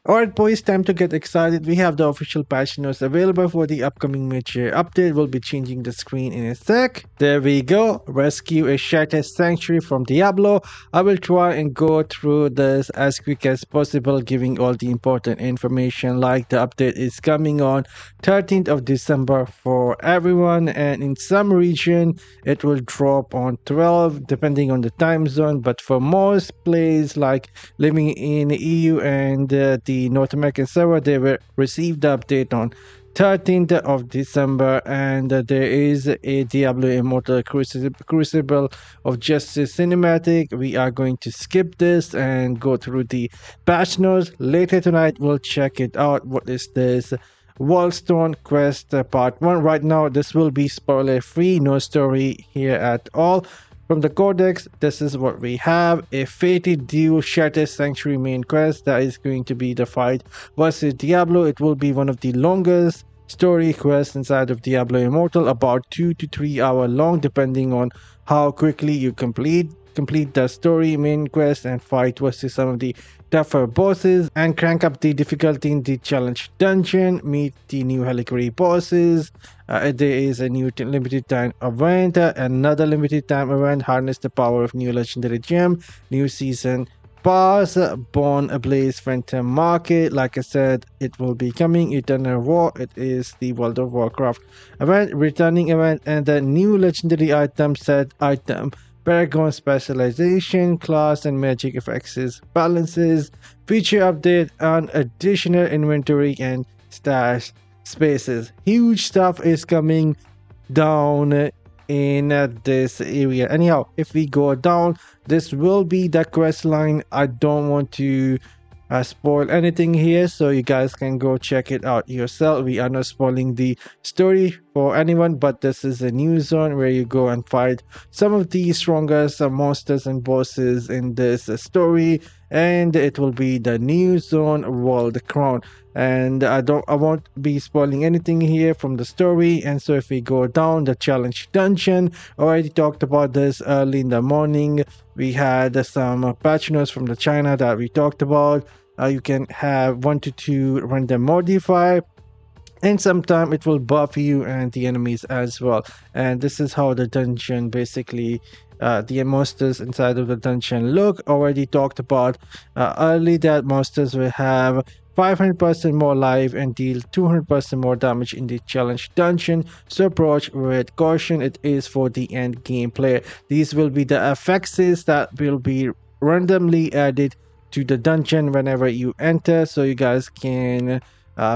Alright boys, time to get excited. We have the official patch notes available for the upcoming major update. We'll be changing the screen in a sec. There we go. Rescue a shattered sanctuary from Diablo. I will try and go through this as quick as possible, giving all the important information like the update is coming on 13th of December for everyone, and in some region it will drop on 12 depending on the time zone, but for most players like living in the EU and the North American server, they will receive the update on 13th of December, and there is a Diablo Immortal Crucible of Justice cinematic. We are going to skip this and go through the patch notes. Later tonight, we'll check it out. What is this? Wallstone Quest Part 1. Right now, this will be spoiler free, no story here at all. From the Codex, this is what we have: a fated Duel Shattered Sanctuary main quest that is going to be the fight versus Diablo. It will be one of the longest story quests inside of Diablo Immortal, about 2 to 3 hours long, depending on how quickly you complete the story main quest and fight versus some of the tougher bosses, and crank up the difficulty in the challenge dungeon, meet the new Helliquary bosses. There is a new limited time event, another limited time event, harness the power of new legendary gem, new season pass, born Ablaze Phantom Market. Like I said, it will be coming. Eternal War, it is the World of Warcraft event, returning event, and the new legendary item set item, Paragon Specialization, class and magic effects balances, feature update, and additional inventory and stash spaces. Huge stuff is coming down in this area. Anyhow, if we go down, this will be the quest line. I don't want to spoil anything here, so you guys can go check it out yourself. We are not spoiling the story for anyone, but this is a new zone where you go and fight some of the strongest monsters and bosses in this story, and it will be the new zone, World Crown. And I won't be spoiling anything here from the story. And so if we go down, the challenge dungeon, already talked about this early in the morning. We had some patch notes from the China that we talked about. You can have 1 to 2 random modify, and sometime it will buff you and the enemies as well. And this is how the dungeon basically, the monsters inside of the dungeon look. Already talked about early that monsters will have 500% more life and deal 200% more damage in the challenge dungeon, so approach with caution. It is for the end game player. These will be the effects that will be randomly added to the dungeon whenever you enter, so you guys can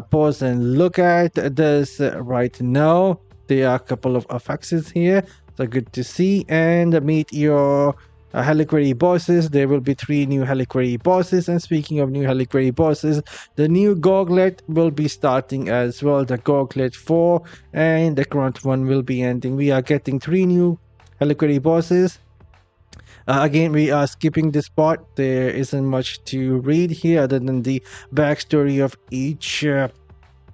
pause and look at this right now. There are a couple of effects here, so good to see. And meet your Helliquary bosses. There will be 3 new Helliquary bosses, and speaking of new Helliquary bosses, the new Gauntlet will be starting as well, the Gauntlet 4, and the current one will be ending. We are getting 3 new Helliquary bosses. Again, we are skipping this part. There isn't much to read here other than the backstory of each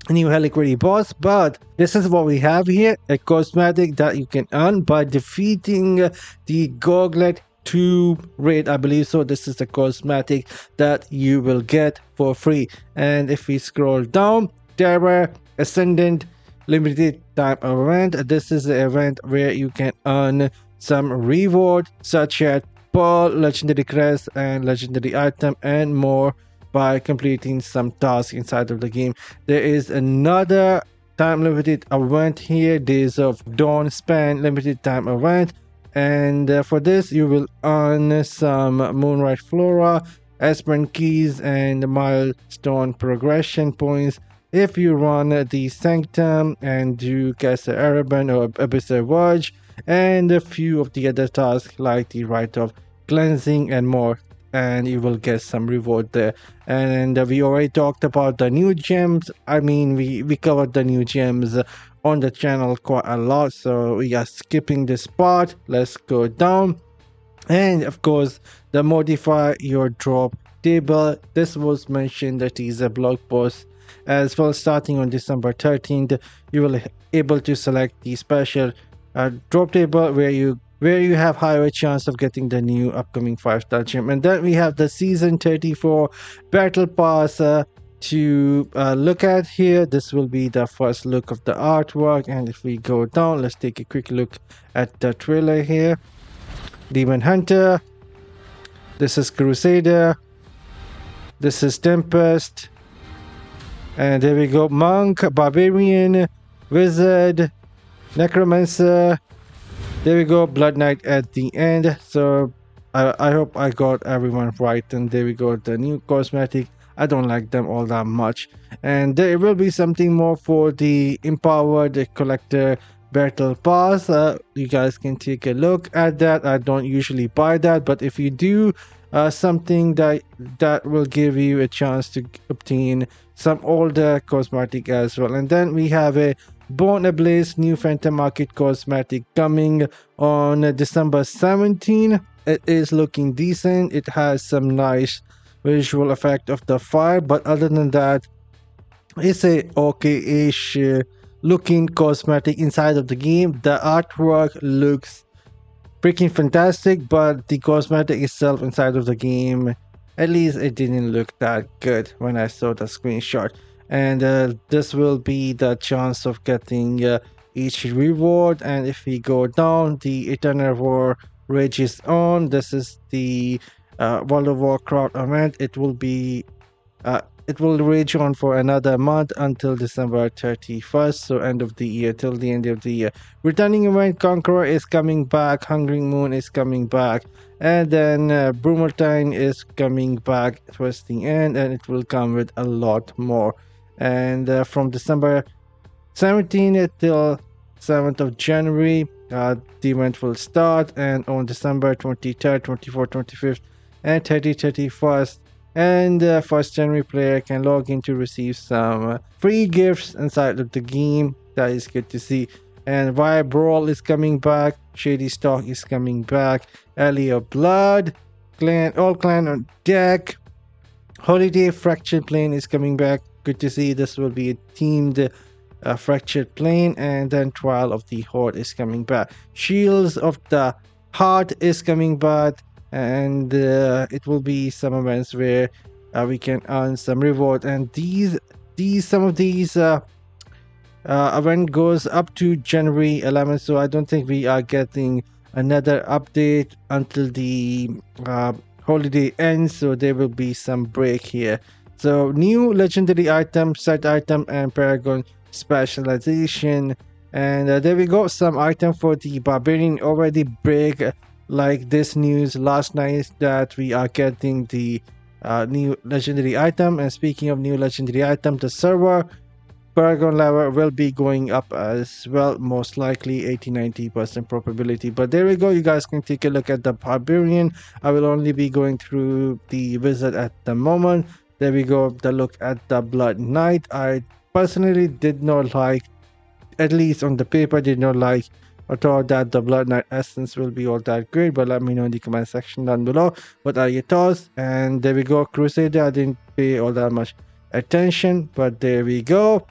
new Helliquary boss, but this is what we have here: a cosmetic that you can earn by defeating the Gauntlet 2 raid, I believe. So this is a cosmetic that you will get for free. And if we scroll down, Terror Ascendant limited time event. This is the event where you can earn some reward such as Pearl, legendary crest, and legendary item, and more by completing some tasks inside of the game. There is another time limited event here, Days of Dawnspan limited time event, and for this you will earn some Moonlight Flora, Aspirant keys, and milestone progression points if you run the Sanctum and do Caster Araban or Abyssal Verge, and a few of the other tasks like the Rite of Cleansing and more, and you will get some reward there. And we already talked about the new gems. I mean, we covered the new gems on the channel quite a lot, so we are skipping this part. Let's go down, and of course the modify your drop table. This was mentioned, that is a blog post as well. Starting on December 13th, you will able to select the special drop table where you have higher chance of getting the new upcoming 5-star gem. And then we have the season 34 battle pass to look at here. This will be the first look of the artwork, and if we go down, let's take a quick look at the trailer here. Demon Hunter, this is Crusader, this is Tempest, and there we go, Monk, Barbarian, Wizard, Necromancer. There we go, Blood Knight at the end. So I hope I got everyone right. And there we go, the new cosmetic. I don't like them all that much. And there will be something more for the Empowered Collector Battle Pass. You guys can take a look at that. I don't usually buy that, but if you do, something that will give you a chance to obtain some older cosmetic as well. And then we have a Born Ablaze new Phantom Market cosmetic coming on December 17. It is looking decent. It has some nice visual effect of the fire, but other than that, it's a okay-ish looking cosmetic inside of the game. The artwork looks freaking fantastic, but the cosmetic itself inside of the game, at least it didn't look that good when I saw the screenshot. And this will be the chance of getting each reward. And if we go down, the Eternal War rages on. This is the World of Warcraft event. It will rage on for another month until December 31st, so end of the year, till the end of the year. Returning event Conqueror is coming back, Hungering Moon is coming back, and then Brumertine is coming back towards the end, and it will come with a lot more. And from December 17th till 7th of January, the event will start, and on December 23rd, 24th, 25th, and 31st, and first January player can log in to receive some free gifts inside of the game. That is good to see. And Vibe Brawl is coming back, Shady Stock is coming back, Alley of Blood, all clan on deck, Holiday Fractured Plane is coming back. Good to see. This will be a themed Fractured Plane. And then Trial of the Horde is coming back. Shields of the Heart is coming back, and it will be some events where we can earn some reward. And some of these event goes up to January 11th, so I don't think we are getting another update until the holiday ends, so there will be some break here. So new legendary item, set item, and Paragon Specialization. And there we go, some item for the Barbarian. Already break like this news last night that we are getting the new legendary item. And speaking of new legendary item, the server Paragon level will be going up as well, most likely 80-90% probability. But there we go, you guys can take a look at the Barbarian. I will only be going through the Wizard at the moment. There we go, the look at the Blood Knight. I personally did not like, at least on the paper, did not like or thought that the Blood Knight essence will be all that great, but let me know in the comment section down below what are your thoughts. And there we go, Crusader, I didn't pay all that much attention, but there we go,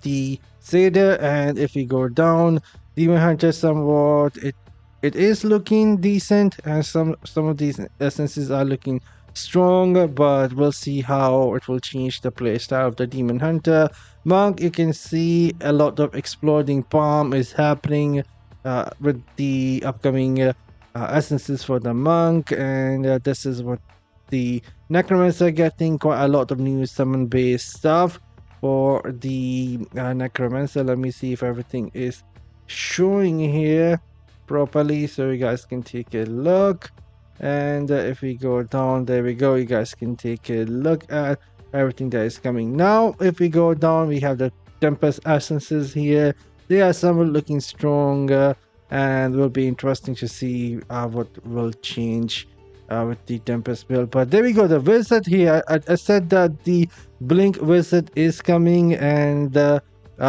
the Satyr. And if we go down, Demon Hunter, somewhat it is looking decent, and some of these essences are looking strong, but we'll see how it will change the playstyle of the Demon Hunter. Monk, you can see a lot of exploding palm is happening with the upcoming essences for the Monk. And this is what the Necromancer getting, quite a lot of new summon based stuff for the Necromancer. Let me see if everything is showing here properly so you guys can take a look. And if we go down, there we go, you guys can take a look at everything that is coming. Now if we go down, we have the Tempest essences here. They are somewhat looking stronger, and will be interesting to see what will change with the Tempest build. But there we go, the Wizard here. I said that the Blink Wizard is coming, and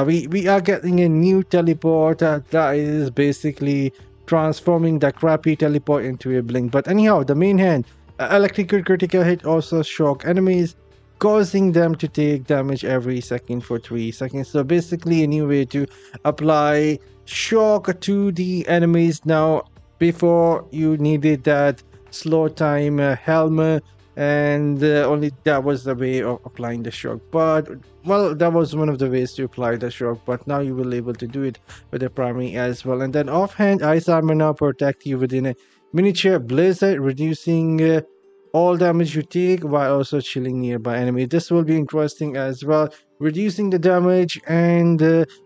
we are getting a new teleport that is basically transforming the crappy teleport into a blink. But anyhow, the main hand, electrical critical hit also shock enemies, causing them to take damage every second for 3 seconds. So basically a new way to apply shock to the enemies. Now before you needed that slow time helm and only that was the way of applying the shock. But well, that was one of the ways to apply the shock, but now you will able to do it with the primary as well. And then offhand, ice armor now protect you within a miniature blizzard, reducing all damage you take while also chilling nearby enemies. This will be interesting as well, reducing the damage, and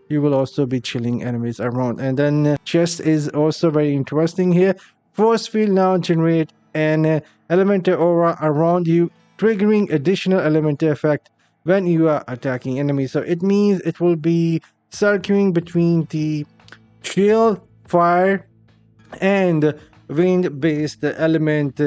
you will also be chilling enemies around. And then chest is also very interesting here. Force field now generate an elemental aura around you, triggering additional elemental effect when you are attacking enemies. So it means it will be circling between the shield, fire, and wind-based element,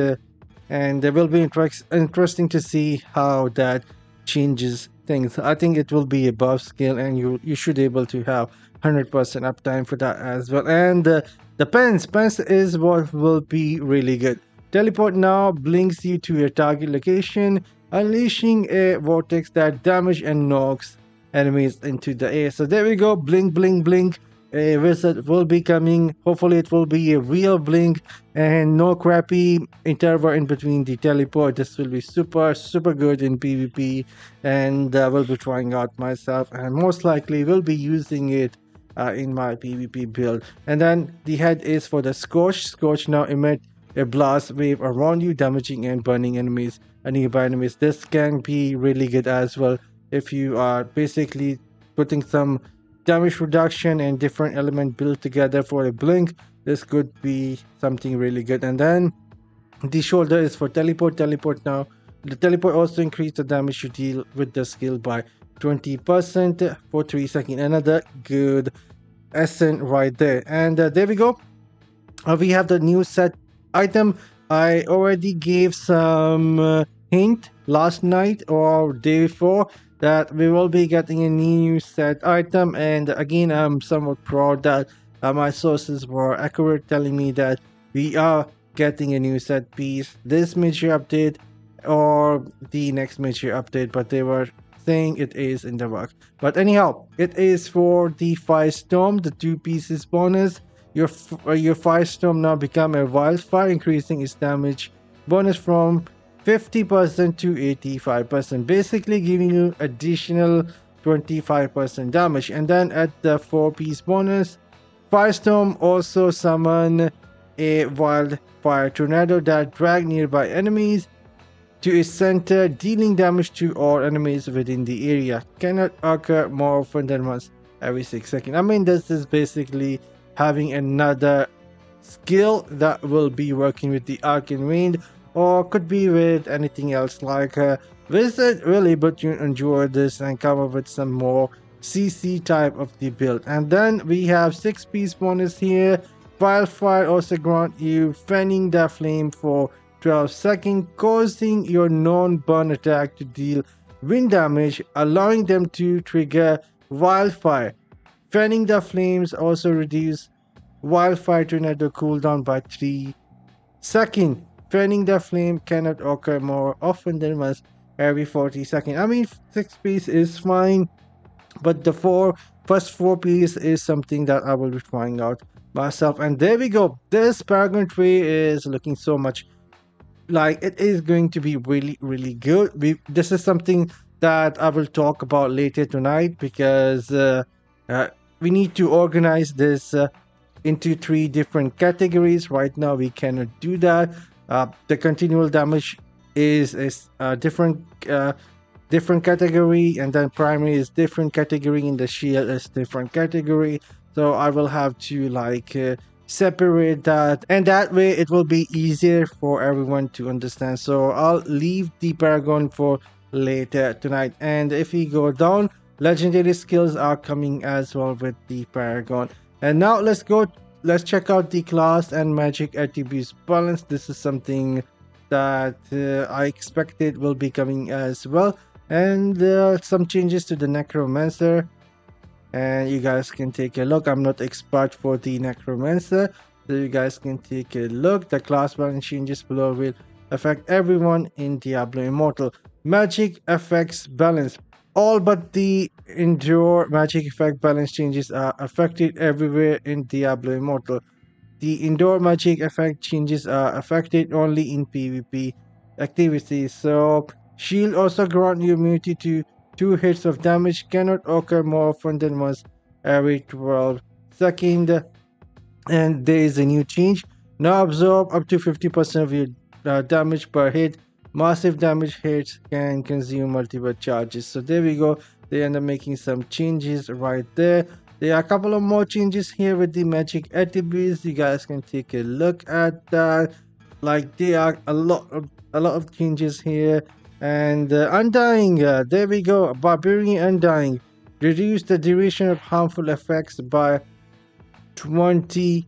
and it will be interesting to see how that changes things. I think it will be a buff skill, and you should able to have 100% uptime for that as well. And the pens is what will be really good. Teleport now blinks you to your target location, unleashing a vortex that damage and knocks enemies into the air. So there we go, blink, blink, blink. A wizard will be coming. Hopefully it will be a real blink and no crappy interval in between the teleport. This will be super good in PvP, and will be trying out myself, and most likely will be using it in my PvP build. And then the head is for the Scorch now emit a blast wave around you, damaging and burning enemies and nearby enemies. This can be really good as well if you are basically putting some damage reduction and different element built together for a blink. This could be something really good. And then the shoulder is for teleport now. The teleport also increases the damage you deal with the skill by 20% for 3 seconds. Another good essence right there. And there we go. We have the new set item. I already gave some hint last night or day before that we will be getting a new set item, and again I'm somewhat proud that my sources were accurate, telling me that we are getting a new set piece this major update or the next major update, but they were saying it is in the work. But anyhow, it is for the Firestorm, the 2 pieces bonus. Your Firestorm now become a wildfire, increasing its damage bonus from 50% to 85%, basically giving you additional 25% damage. And then at the 4-piece bonus, Firestorm also summon a wildfire tornado that drag nearby enemies to its center, dealing damage to all enemies within the area. Cannot occur more often than once every 6 seconds. I mean, this is basically having another skill that will be working with the Arcane Wind, or could be with anything else like Wizard, really, but you enjoy this and come up with some more CC type of the build. And then we have 6-piece bonus here. Wildfire also grant you fanning the flame for 12 seconds, causing your non-burn attack to deal wind damage, allowing them to trigger wildfire. Fanning the flames also reduce wildfire tornado cooldown by 3 seconds. Fanning the flame cannot occur more often than once every 40 seconds. I mean, 6-piece is fine, but the first 4-piece is something that I will be trying out myself. And there we go. This Paragon tree is looking so much like it is going to be really good. This is something that I will talk about later tonight, because we need to organize this into 3 different categories. Right now we cannot do that. The continual damage is a different category, and then primary is different category, and the shield is different category. So I will have to like separate that, and that way it will be easier for everyone to understand. So I'll leave the Paragon for later tonight. And if we go down, legendary skills are coming as well with the Paragon. And now let's check out the class and magic attributes balance. This is something that I expected will be coming as well. And some changes to the Necromancer, and you guys can take a look. I'm not expert for the Necromancer, so you guys can take a look. The class balance changes below will affect everyone in Diablo Immortal. Magic effects balance. All but the Endure magic effect balance changes are affected everywhere in Diablo Immortal. The Endure magic effect changes are affected only in PvP activities. So shield also grant you immunity to 2 hits of damage, cannot occur more often than once every 12 seconds. And there is a new change. Now absorb up to 50% of your damage per hit. Massive damage hits can consume multiple charges. So there we go. They end up making some changes right there. There are a couple of more changes here with the magic attributes. You guys can take a look at that. Like there are a lot of changes here. And undying, there we go. Barbarian undying. Reduce the duration of harmful effects by 20%.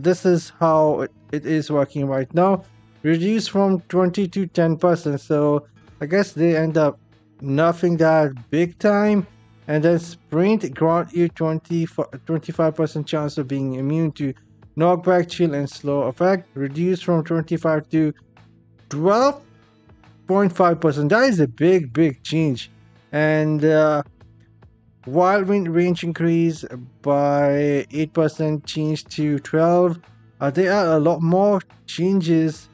This is how it is working right now. Reduce from 20 to 10%. So I guess they end up nerfing that big time. And then sprint grant you 25% chance of being immune to knockback, chill, and slow effect. Reduce from 25 to 12.5%. That is a big change. And while range increase by 8% change to 12, there are a lot more changes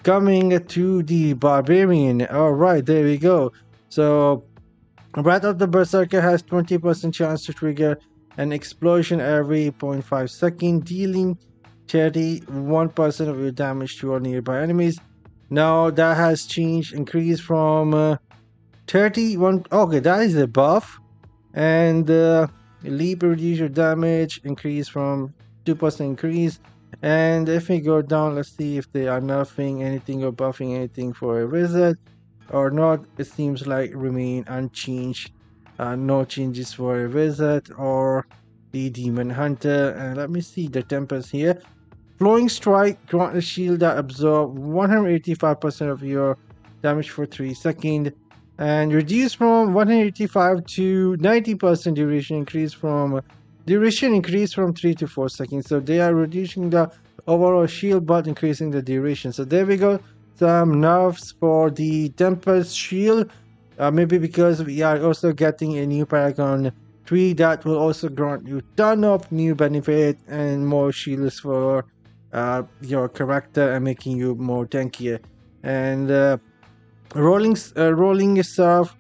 coming to the Barbarian. Alright, there we go. So, Wrath of the Berserker has 20% chance to trigger an explosion every 0.5 second, dealing 31% of your damage to all nearby enemies. Now that has changed, increased from 31. Okay, that is a buff. And leap reduce your damage increase from 2% increase. And if we go down, let's see if they are nerfing anything or buffing anything for a wizard or not. It seems like remain unchanged. No changes for a wizard or the demon hunter. And let me see the tempers here. Flowing strike grant a shield that absorb 185% of your damage for 3 seconds. And reduce from 185 to 90% duration increase from 3 to 4 seconds. So they are reducing the overall shield but increasing the duration. So there we go, some nerfs for the Tempest shield. Maybe because we are also getting a new Paragon 3 that will also grant you ton of new benefit and more shields for your character and making you more tankier. And rolling stuff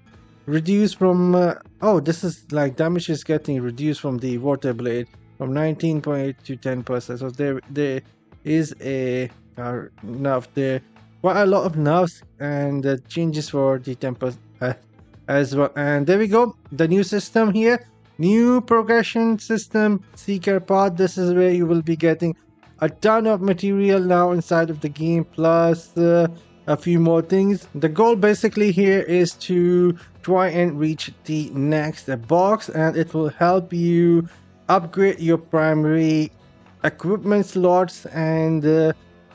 reduced from oh, this is like damage is getting reduced from the water blade from 19.8 to 10%. So there is a nerf there, quite a lot of nerfs and changes for the tempest as well. And there we go, the new system here, new progression system, seeker path. This is where you will be getting a ton of material now inside of the game, plus a few more things. The goal basically here is to try and reach the next box, and it will help you upgrade your primary equipment slots, and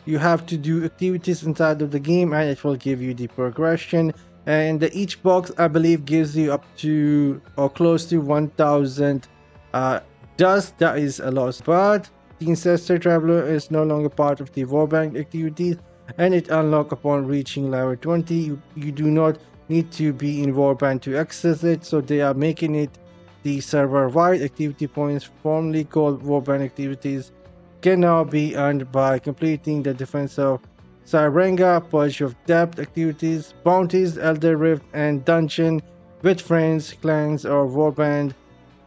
you have to do activities inside of the game, and it will give you the progression. And each box, I believe, gives you up to or close to 1000 dust. That is a lot, but the Ancestor Traveler is no longer part of the Warband activities, and it unlocks upon reaching level 20. You do not need to be in Warband to access it, so they are making it the server-wide activity points, formerly called Warband activities, can now be earned by completing the Defense of Saranga, Purge of Depth activities, Bounties, Elder Rift, and Dungeon with friends, clans, or Warband.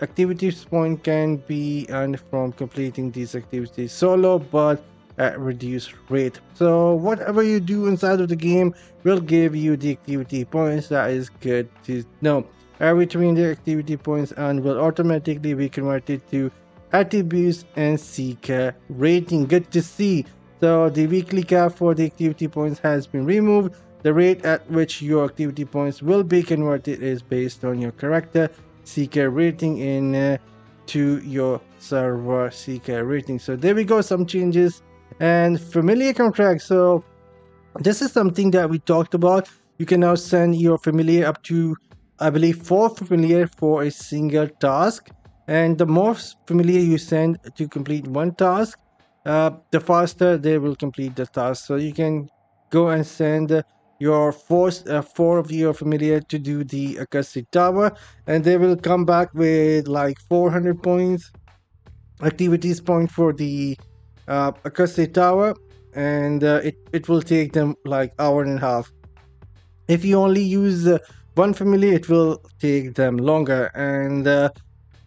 Activities point can be earned from completing these activities solo, but at reduced rate. So whatever you do inside of the game will give you the activity points. That is good to know. Every 300 activity points earned will automatically be converted to attributes and seeker rating. Good to see. So the weekly cap for the activity points has been removed. The rate at which your activity points will be converted is based on your character seeker rating in to your server seeker rating. So there we go, some changes. And familiar contract, so this is something that we talked about. You can now send your familiar up to, I believe, 4 familiar for a single task, and the more familiar you send to complete one task, the faster they will complete the task. So you can go and send your 4 of your familiar to do the acoustic tower, and they will come back with like 400 points activities point for the acoustic tower, and it will take them like hour and a half. If you only use one family, it will take them longer. And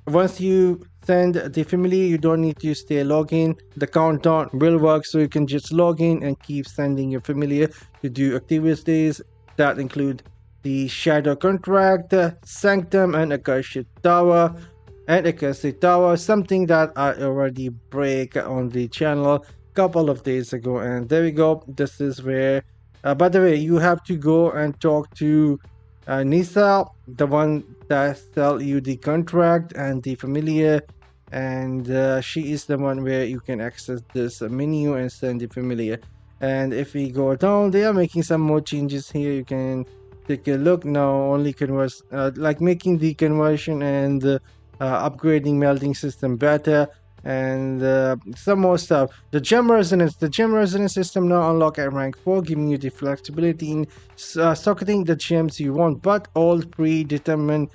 once you send the family, you don't need to stay login. The countdown will work, so you can just log in and keep sending your familiar to do activities that include the Shadow Contract, Sanctum, and Akashic Tower. And Akashic Tower, something that I already break on the channel couple of days ago. And there we go. This is where, by the way, you have to go and talk to Nisa, the one that sell you the contract and the familiar, and she is the one where you can access this menu and send the familiar. And if we go down, they are making some more changes here. You can take a look now. Only converse, like making the conversion and upgrading melding system better, and some more stuff. The gem resonance system now unlock at rank 4, giving you the flexibility in socketing the gems you want, but all predetermined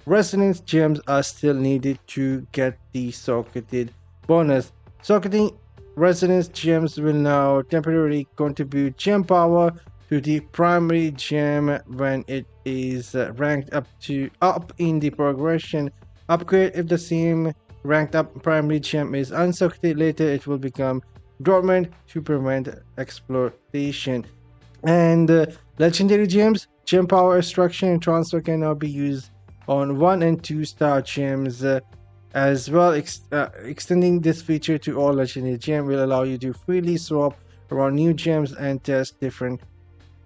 resonance gems are still needed to get the socketed bonus. Socketing resonance gems will now temporarily contribute gem power to the primary gem when it is ranked up in the progression upgrade. If the same ranked up primary gem is unsocketed later, it will become dormant to prevent exploitation. And legendary gems, gem power extraction and transfer can now be used on 1 and 2 star gems as well. Extending this feature to all legendary gems will allow you to freely swap around new gems and test different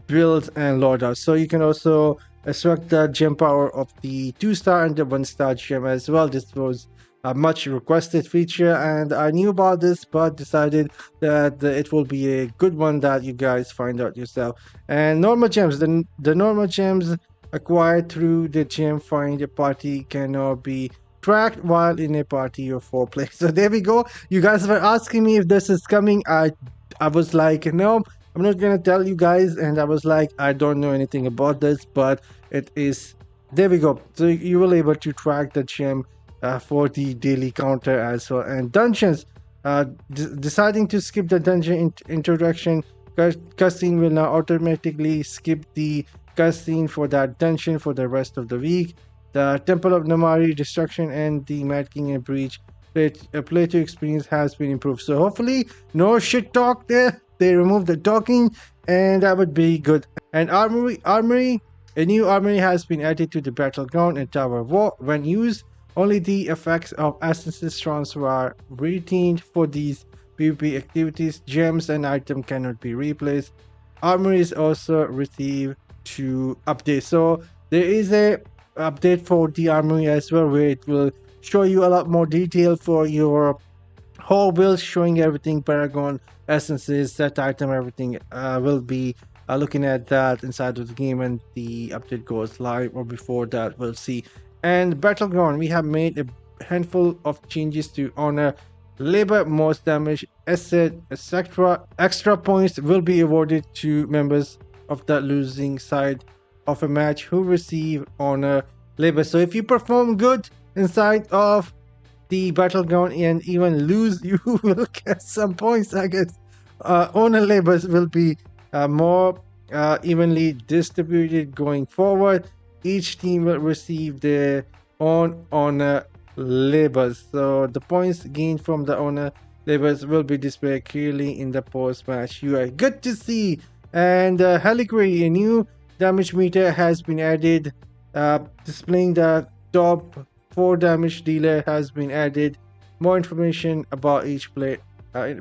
builds and loadouts. So you can also extract the gem power of the 2 star and the 1 star gem as well. This was a much requested feature, and I knew about this but decided that it will be a good one that you guys find out yourself. And normal gems, the normal gems acquired through the gem find party cannot be tracked while in a party of 4 players. So there we go. You guys were asking me if this is coming. I was like, no, I'm not gonna tell you guys, and I was like, I don't know anything about this, but it is. There we go. So you will able to track the gem for the daily counter as well. And dungeons, deciding to skip the dungeon introduction cutscene will now automatically skip the cutscene for that dungeon for the rest of the week. The Temple of Namari destruction and the Mad King and Breach playthrough experience has been improved. So hopefully no shit talk there. They removed the talking, and that would be good. And Armory, a new Armory has been added to the Battleground and Tower of War. When used, only the effects of Essences transfer are retained for these PvP activities. Gems and items cannot be replaced. Armory is also received to update. So there is a update for the Armory as well, where it will show you a lot more detail for your whole build, showing everything, Paragon, essences, set item, everything will be looking at that inside of the game when the update goes live, or before that we'll see. And Battleground, we have made a handful of changes to honor labor, most damage, asset, etc. Extra points will be awarded to members of the losing side of a match who receive honor labor. So if you perform good inside of the Battleground and even lose, you will get some points, I guess. Honor labors will be more evenly distributed going forward. Each team will receive their own honor labors. So the points gained from the honor labors will be displayed clearly in the post-match UI. Good to see. And Helliquary, a new damage meter has been added, displaying the top 4 damage dealer has been added. More information about each play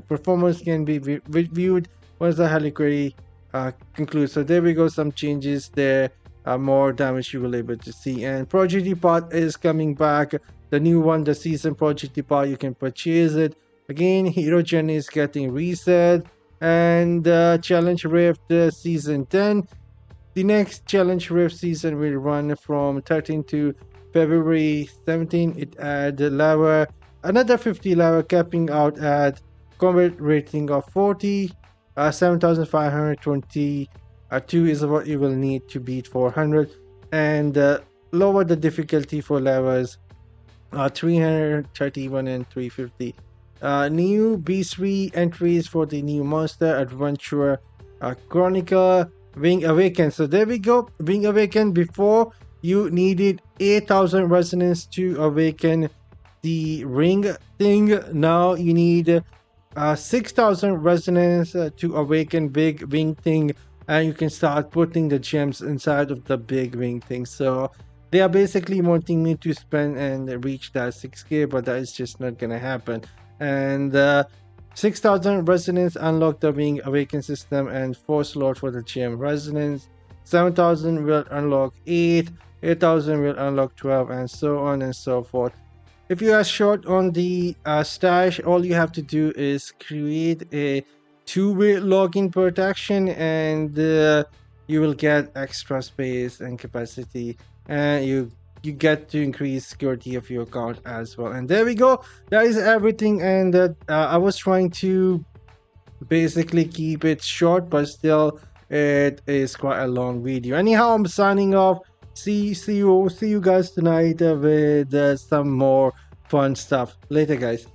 performance can be viewed once the Helliquary concludes. So there we go, some changes there. More damage you will be able to see. And Prodigy part is coming back, the new one, the season Prodigy part. You can purchase it again. Hero Journey is getting reset, and Challenge Rift season 10. The next Challenge Rift season will run from 13 to February 17. It adds lava, another 50 lava, capping out at combat rating of 40. 7,522 is what you will need to beat 400, and lower the difficulty for levels 331 and 350 new Bestiary entries for the new monster adventure chronicle Wing Awaken. So there we go, Wing Awaken. Before you needed 8,000 resonance to awaken the ring thing, now you need 6,000 resonance to awaken big wing thing, and you can start putting the gems inside of the big wing thing. So they are basically wanting me to spend and reach that 6k, but that is just not gonna happen. And 6,000 resonance unlock the wing awaken system, and 4 slot for the gem resonance. 7,000 will unlock 8, 8,000 will unlock 12, and so on and so forth. If you are short on the stash, all you have to do is create a two-way login protection, and you will get extra space and capacity, and you get to increase security of your account as well. And there we go, that is everything. And I was trying to basically keep it short, but still it is quite a long video. Anyhow, I'm signing off. See you guys tonight with some more fun stuff later, guys.